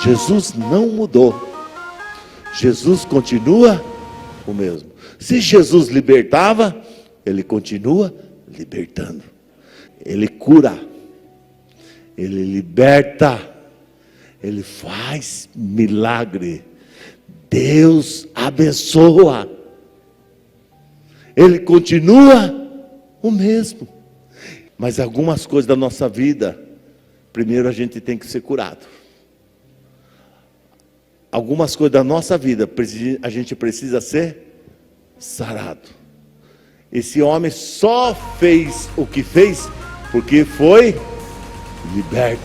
Jesus não mudou. Jesus continua o mesmo. Se Jesus libertava, Ele continua libertando. Ele cura, Ele liberta, Ele faz milagre. Deus abençoa. Ele continua o mesmo. Mas algumas coisas da nossa vida, primeiro a gente tem que ser curado. Algumas coisas da nossa vida, a gente precisa ser sarado. Esse homem só fez o que fez porque foi liberto.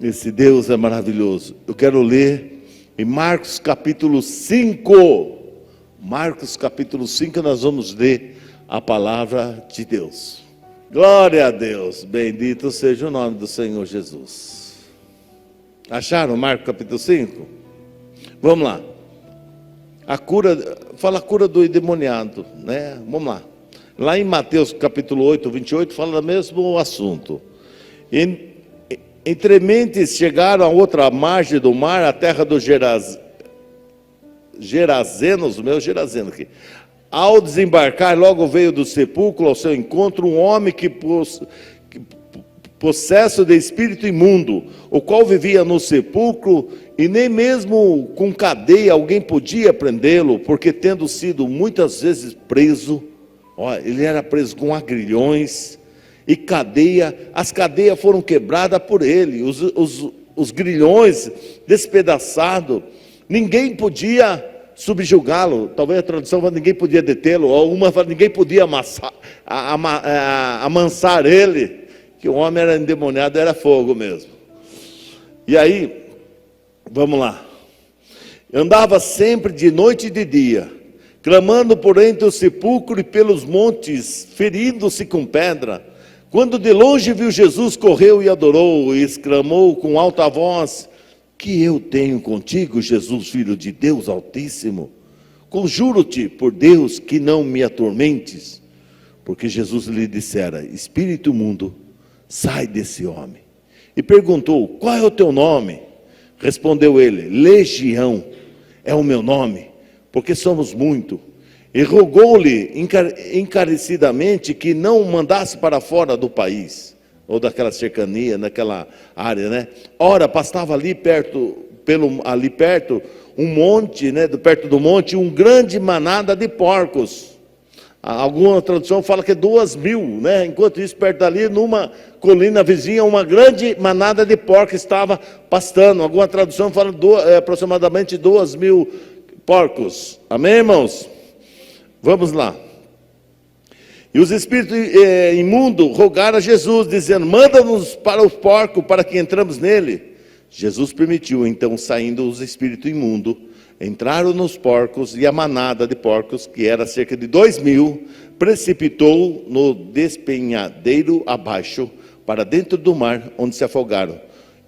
Esse Deus é maravilhoso. Eu quero ler em Marcos capítulo 5. Marcos capítulo 5, nós vamos ler a palavra de Deus. Glória a Deus, bendito seja o nome do Senhor Jesus. Acharam Marcos capítulo 5? Vamos lá. A cura, fala a cura do endemoniado, né? Vamos lá. Lá em Mateus capítulo 8, 28, fala o mesmo assunto. Entre mentes chegaram a outra margem do mar, a terra dos Gerazenos, o meu Gerazeno aqui. Ao desembarcar, logo veio do sepulcro ao seu encontro um homem que possesso de espírito imundo, o qual vivia no sepulcro, e nem mesmo com cadeia alguém podia prendê-lo, porque tendo sido muitas vezes preso, ele era preso com agrilhões e cadeia, as cadeias foram quebradas por ele, os grilhões despedaçados, ninguém podia subjugá-lo. Talvez a tradução fala ninguém podia detê-lo, ou uma fala ninguém podia amansar ele, que o homem era endemoniado, era fogo mesmo. E aí, vamos lá. Andava sempre de noite e de dia, clamando por entre o sepulcro e pelos montes, ferindo-se com pedra. Quando de longe viu Jesus, correu e adorou, e exclamou com alta voz: que eu tenho contigo, Jesus, Filho de Deus Altíssimo? Conjuro-te por Deus que não me atormentes. Porque Jesus lhe dissera: espírito imundo, sai desse homem. E perguntou: qual é o teu nome? Respondeu ele: Legião é o meu nome, porque somos muito. E rogou-lhe encarecidamente que não o mandasse para fora do país, ou daquela cercania, naquela área, né? Ora, pastava ali perto, um monte, né? Perto do monte, um grande manada de porcos. Alguma tradução fala que 2.000, né? Enquanto isso, perto dali, numa colina vizinha, uma grande manada de porcos estava pastando. Alguma tradução fala aproximadamente 2.000 porcos. Amém, irmãos? Vamos lá. E os espíritos imundos rogaram a Jesus, dizendo: manda-nos para os porcos, para que entramos nele. Jesus permitiu. Então, saindo os espíritos imundos, entraram nos porcos, e a manada de porcos, que era cerca de 2.000, precipitou no despenhadeiro abaixo, para dentro do mar, onde se afogaram.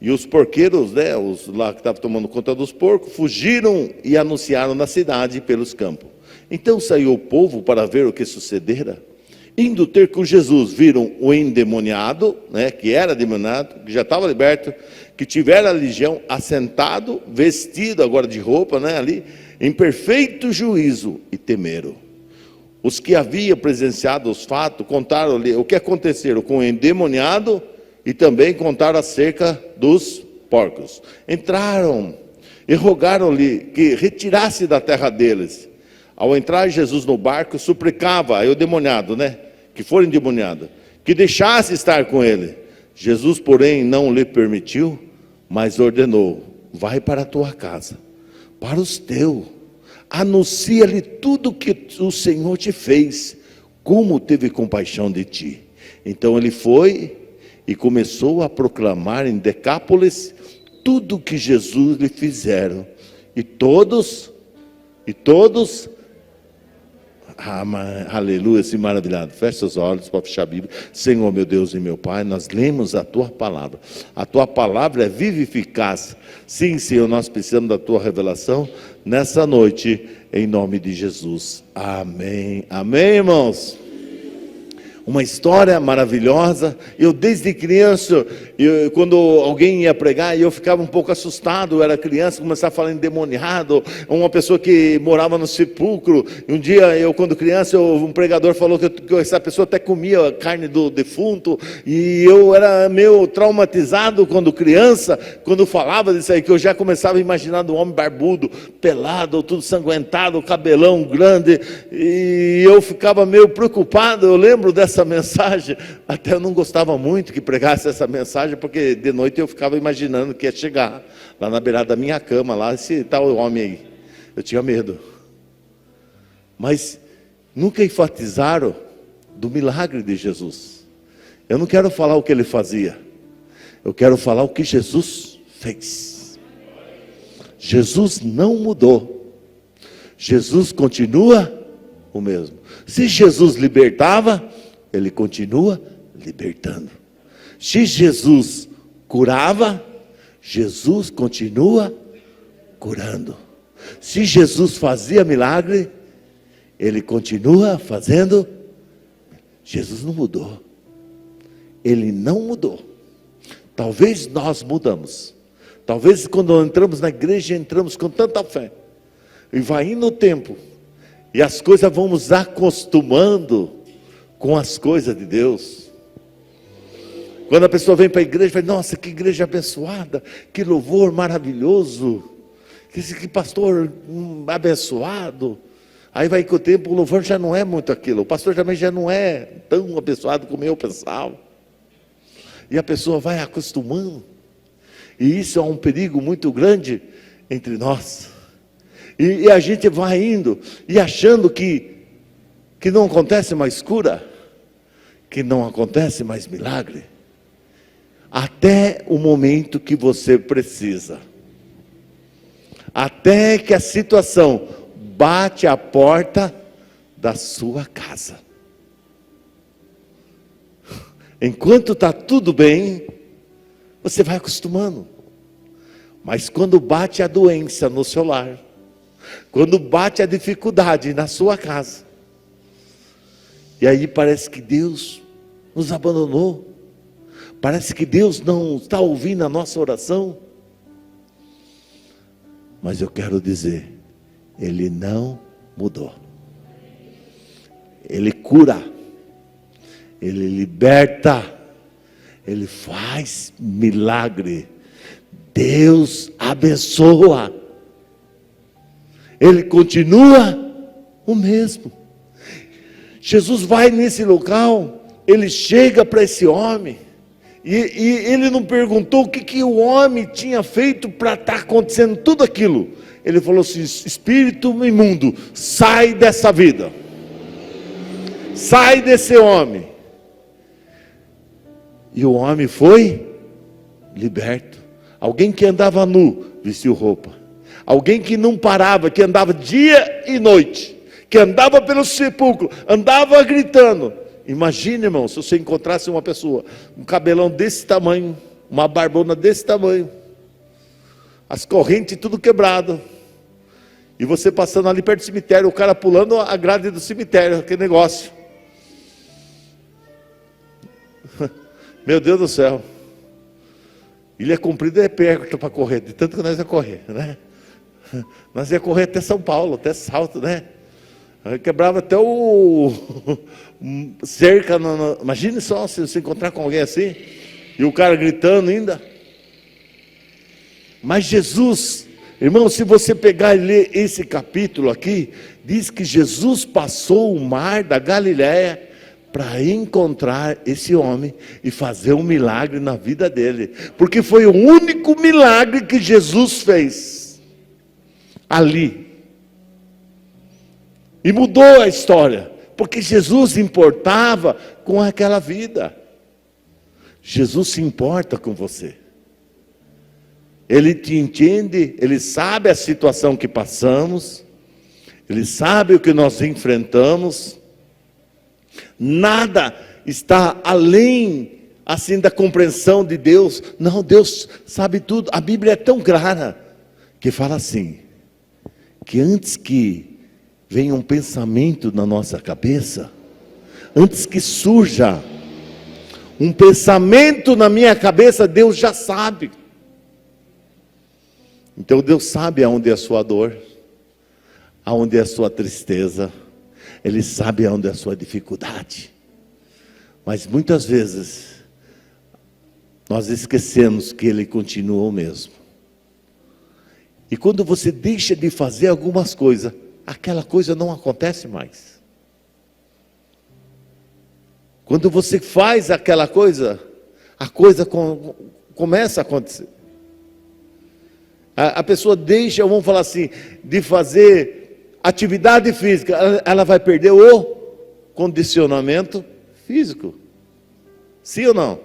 E os porqueiros, né, os lá que estavam tomando conta dos porcos, fugiram e anunciaram na cidade e pelos campos. Então saiu o povo para ver o que sucedera. Indo ter com Jesus, viram o endemoniado, né, que era endemoniado, que já estava liberto, que tivera a legião, assentado, vestido agora de roupa, né, ali, em perfeito juízo, e temeram. Os que haviam presenciado os fatos, contaram-lhe o que aconteceu com o endemoniado, e também contaram acerca dos porcos. Entraram e rogaram-lhe que retirasse da terra deles. Ao entrar Jesus no barco, suplicava, aí o demoniado, né, que for endemoniado, que deixasse estar com ele. Jesus, porém, não lhe permitiu, mas ordenou: vai para a tua casa, para os teus, anuncia-lhe tudo o que o Senhor te fez, como teve compaixão de ti. Então ele foi e começou a proclamar em Decápolis tudo o que Jesus lhe fizeram. E todos Aleluia, esse maravilhado. Feche seus olhos para fechar a Bíblia. Senhor, meu Deus e meu Pai, nós lemos a Tua palavra. A Tua palavra é viva e eficaz. Sim, Senhor, nós precisamos da Tua revelação nessa noite, em nome de Jesus. Amém. Amém, irmãos? Uma história maravilhosa. Eu desde criança, quando alguém ia pregar, eu ficava um pouco assustado. Eu era criança, começava a falar endemoniado. Uma pessoa que morava no sepulcro. Um dia, quando criança, um pregador falou que essa pessoa até comia a carne do defunto. E eu era meio traumatizado quando criança, quando falava disso aí, que eu já começava a imaginar um homem barbudo, pelado, tudo sanguentado, cabelão grande. E eu ficava meio preocupado. Eu lembro dessa mensagem, até eu não gostava muito que pregasse essa mensagem, porque de noite eu ficava imaginando que ia chegar lá na beirada da minha cama, lá esse tal homem aí. Eu tinha medo. Mas nunca enfatizaram do milagre de Jesus. Eu não quero falar o que ele fazia, eu quero falar o que Jesus fez. Jesus não mudou. Jesus continua o mesmo. Se Jesus libertava, Ele continua libertando. Se Jesus curava, Jesus continua curando. Se Jesus fazia milagre, Ele continua fazendo. Jesus não mudou. Ele não mudou. Talvez nós mudamos. Talvez quando entramos na igreja, entramos com tanta fé. E vai indo o tempo. E as coisas vão nos acostumando com as coisas de Deus. Quando a pessoa vem para a igreja, fala: nossa, que igreja abençoada, que louvor maravilhoso, que pastor abençoado. Aí vai com o tempo, o louvor já não é muito aquilo, o pastor também já não é tão abençoado como eu pensava. E a pessoa vai acostumando, e isso é um perigo muito grande entre nós. E a gente vai indo e achando que não acontece mais cura, que não acontece mais milagre, até o momento que você precisa, até que a situação bate a porta da sua casa. Enquanto está tudo bem, você vai acostumando, mas quando bate a doença no seu lar, quando bate a dificuldade na sua casa, e aí parece que Deus nos abandonou, parece que Deus não está ouvindo a nossa oração. Mas eu quero dizer, Ele não mudou. Ele cura, Ele liberta, Ele faz milagre. Deus abençoa. Ele continua o mesmo. Jesus vai nesse local, ele chega para esse homem, e ele não perguntou o que o homem tinha feito para estar acontecendo tudo aquilo. Ele falou assim: espírito imundo, sai dessa vida, sai desse homem. E o homem foi liberto. Alguém que andava nu, vestiu roupa. Alguém que não parava, que andava dia e noite, que andava pelo sepulcro, andava gritando. Imagine, irmão, se você encontrasse uma pessoa, um cabelão desse tamanho, uma barbona desse tamanho, as correntes tudo quebrado, e você passando ali perto do cemitério, o cara pulando a grade do cemitério, aquele negócio. Meu Deus do céu. Ilha Comprida é perto para correr, de tanto que nós ia correr, né? Nós ia correr até São Paulo, até Salto, né? Quebrava até o cerca. Imagine só se você encontrar com alguém assim, e o cara gritando ainda. Mas Jesus, irmão, se você pegar e ler esse capítulo aqui, diz que Jesus passou o mar da Galileia para encontrar esse homem e fazer um milagre na vida dele, porque foi o único milagre que Jesus fez ali. E mudou a história, porque Jesus importava com aquela vida. Jesus se importa com você. Ele te entende, Ele sabe a situação que passamos, Ele sabe o que nós enfrentamos. Nada está além, assim, da compreensão de Deus. Não, Deus sabe tudo. A Bíblia é tão clara que fala assim, que antes que venha um pensamento na nossa cabeça, antes que surja um pensamento na minha cabeça, Deus já sabe. Então Deus sabe aonde é a sua dor, aonde é a sua tristeza, Ele sabe aonde é a sua dificuldade. Mas muitas vezes nós esquecemos que Ele continua o mesmo. E quando você deixa de fazer algumas coisas, aquela coisa não acontece mais. Quando você faz aquela coisa, a coisa começa a acontecer. A pessoa deixa, vamos falar assim, de fazer atividade física, ela vai perder o condicionamento físico. Sim ou não?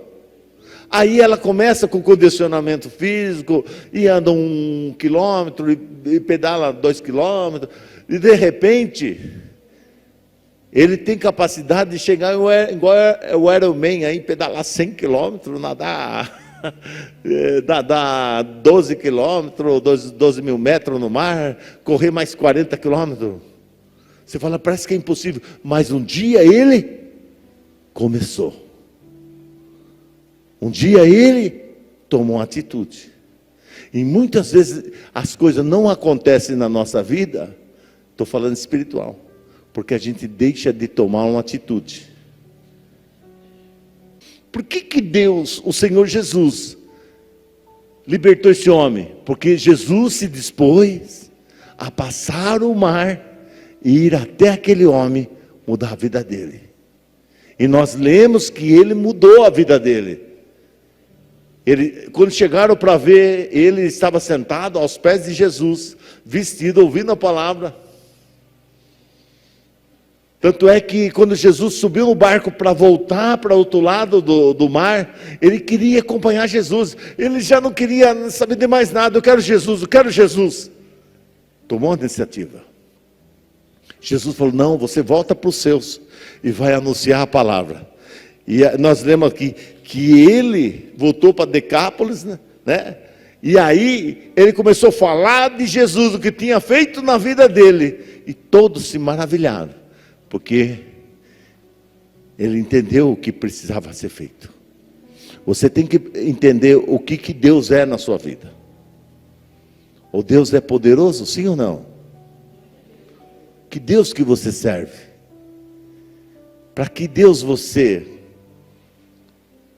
Aí ela começa com condicionamento físico, e anda 1 quilômetro, e pedala 2 quilômetros, e de repente ele tem capacidade de chegar igual o Ironman, aí pedalar 100 quilômetros, nadar 12 quilômetros, 12 mil metros no mar, correr mais 40 quilômetros. Você fala, parece que é impossível. Mas um dia ele começou. Um dia ele tomou uma atitude. E muitas vezes as coisas não acontecem na nossa vida, estou falando espiritual, porque a gente deixa de tomar uma atitude. Por que Deus, o Senhor Jesus, libertou esse homem? Porque Jesus se dispôs a passar o mar e ir até aquele homem, mudar a vida dele. E nós lemos que ele mudou a vida dele. Quando chegaram para ver, ele estava sentado aos pés de Jesus, vestido, ouvindo a palavra. Tanto é que quando Jesus subiu no barco para voltar para o outro lado do mar, ele queria acompanhar Jesus. Ele já não queria saber de mais nada. Eu quero Jesus, eu quero Jesus. Tomou a iniciativa. Jesus falou, não, você volta para os seus e vai anunciar a palavra. E nós lemos aqui que ele voltou para Decápolis, né? E aí ele começou a falar de Jesus, o que tinha feito na vida dele. E todos se maravilharam, porque ele entendeu o que precisava ser feito. Você tem que entender o que Deus é na sua vida. O Deus é poderoso, sim ou não? Que Deus que você serve? Para que Deus você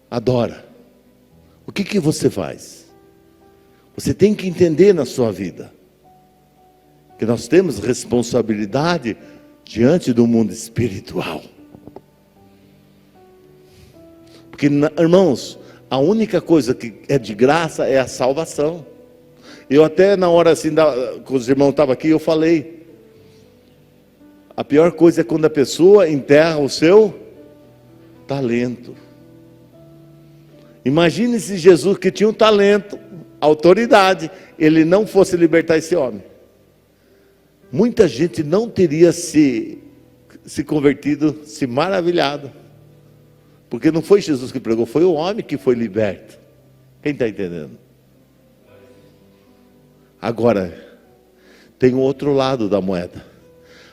adora? O que você faz? Você tem que entender na sua vida que nós temos responsabilidade diante do mundo espiritual. Porque, irmãos, a única coisa que é de graça é a salvação. Eu até na hora assim, que os irmãos estavam aqui, eu falei, a pior coisa é quando a pessoa enterra o seu talento. Imagine se Jesus, que tinha um talento, autoridade, ele não fosse libertar esse homem. Muita gente não teria se convertido, se maravilhado. Porque não foi Jesus que pregou, foi o homem que foi liberto. Quem está entendendo? Agora, tem o outro lado da moeda.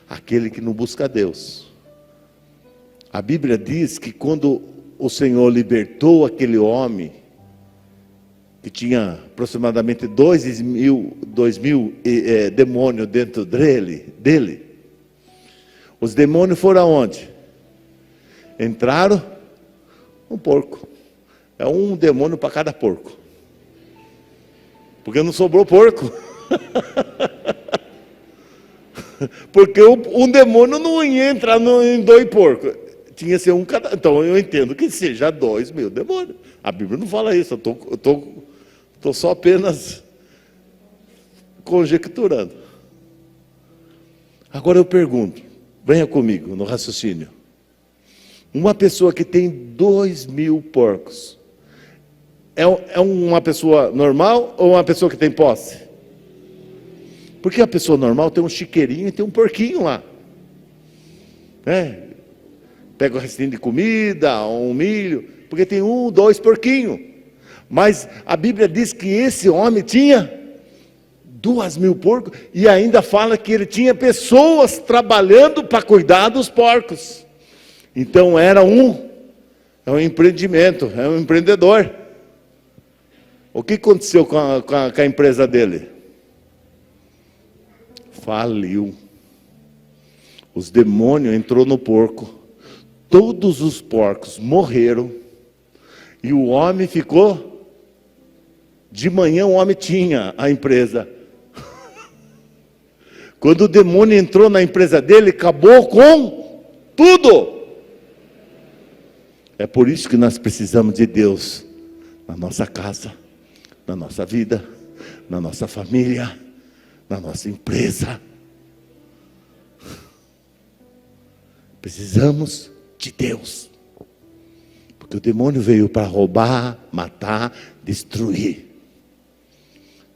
Aquele que não busca Deus. A Bíblia diz que quando o Senhor libertou aquele homem, que tinha aproximadamente 2.000 demônios dentro dele, os demônios foram aonde? Entraram no porco. É um demônio para cada porco. Porque não sobrou porco. Porque um demônio não ia entrar em 2 porcos. Tinha que ser um cada. Então eu entendo que seja 2.000 demônios. A Bíblia não fala isso. Eu estou só apenas conjecturando. Agora eu pergunto, venha comigo no raciocínio. Uma pessoa que tem 2.000 porcos, é uma pessoa normal ou uma pessoa que tem posse? Porque a pessoa normal tem um chiqueirinho e tem um porquinho lá. Pega o restinho de comida, um milho, porque tem 1, 2 porquinhos. Mas a Bíblia diz que esse homem tinha 2.000 porcos, e ainda fala que ele tinha pessoas trabalhando para cuidar dos porcos. Então é um empreendimento, é um empreendedor. O que aconteceu com a empresa dele? Faliu. Os demônios entrou no porco. Todos os porcos morreram. E o homem ficou. De manhã o homem tinha a empresa. Quando o demônio entrou na empresa dele, acabou com tudo. É por isso que nós precisamos de Deus na nossa casa, na nossa vida, na nossa família, na nossa empresa. Precisamos de Deus. Porque o demônio veio para roubar, matar, destruir.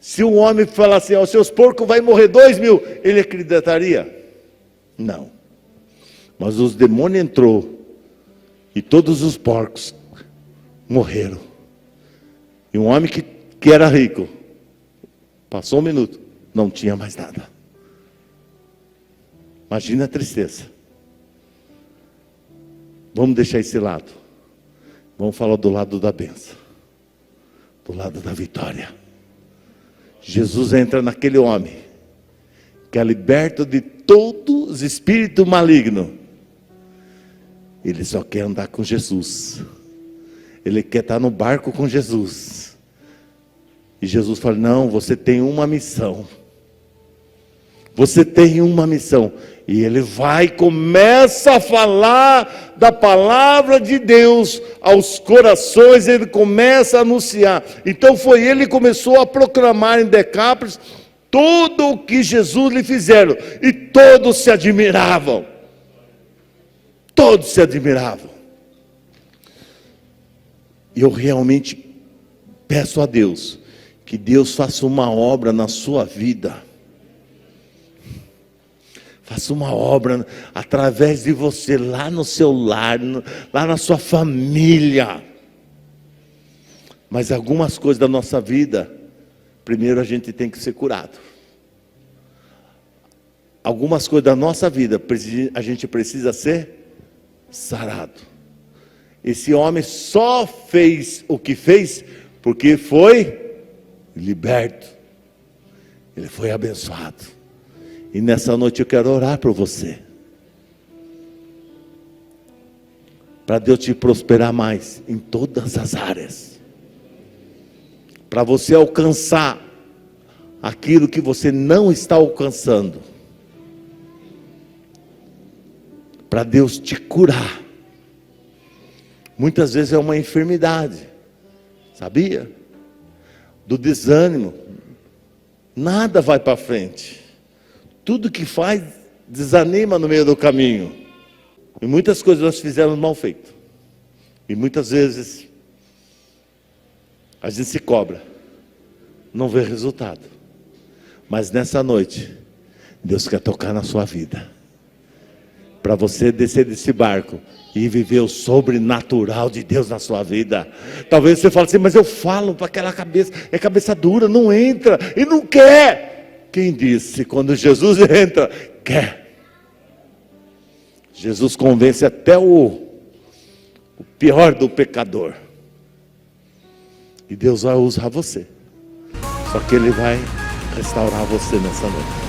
Se um homem falar assim, os seus porcos vai morrer 2.000, ele acreditaria? Não. Mas os demônios entrou e todos os porcos morreram. E um homem que era rico, passou 1 minuto, não tinha mais nada. Imagina a tristeza. Vamos deixar esse lado. Vamos falar do lado da bênção, do lado da vitória. Jesus entra naquele homem que é liberto de todos os espíritos malignos. Ele só quer andar com Jesus. Ele quer estar no barco com Jesus. E Jesus fala, não, você tem uma missão. Você tem uma missão. E ele vai, começa a falar da palavra de Deus aos corações, ele começa a anunciar. Então foi ele que começou a proclamar em Decápolis tudo o que Jesus lhe fizeram. E todos se admiravam. Todos se admiravam. E eu realmente peço a Deus, que Deus faça uma obra na sua vida. Faça uma obra através de você, lá no seu lar, lá na sua família. Mas algumas coisas da nossa vida, primeiro a gente tem que ser curado. Algumas coisas da nossa vida, a gente precisa ser sarado. Esse homem só fez o que fez porque foi liberto. Ele foi abençoado. E nessa noite eu quero orar por você. Para Deus te prosperar mais em todas as áreas. Para você alcançar aquilo que você não está alcançando. Para Deus te curar. Muitas vezes é uma enfermidade. Sabia? Do desânimo. Nada vai para frente. Tudo que faz, desanima no meio do caminho. E muitas coisas nós fizemos mal feito. E muitas vezes, a gente se cobra. Não vê resultado. Mas nessa noite, Deus quer tocar na sua vida. Para você descer desse barco e viver o sobrenatural de Deus na sua vida. Talvez você fale assim, mas eu falo para aquela cabeça, é cabeça dura, não entra, e não quer. Quem disse? Quando Jesus entra, quer. Jesus convence até o pior do pecador. E Deus vai usar você. Só que Ele vai restaurar você nessa noite.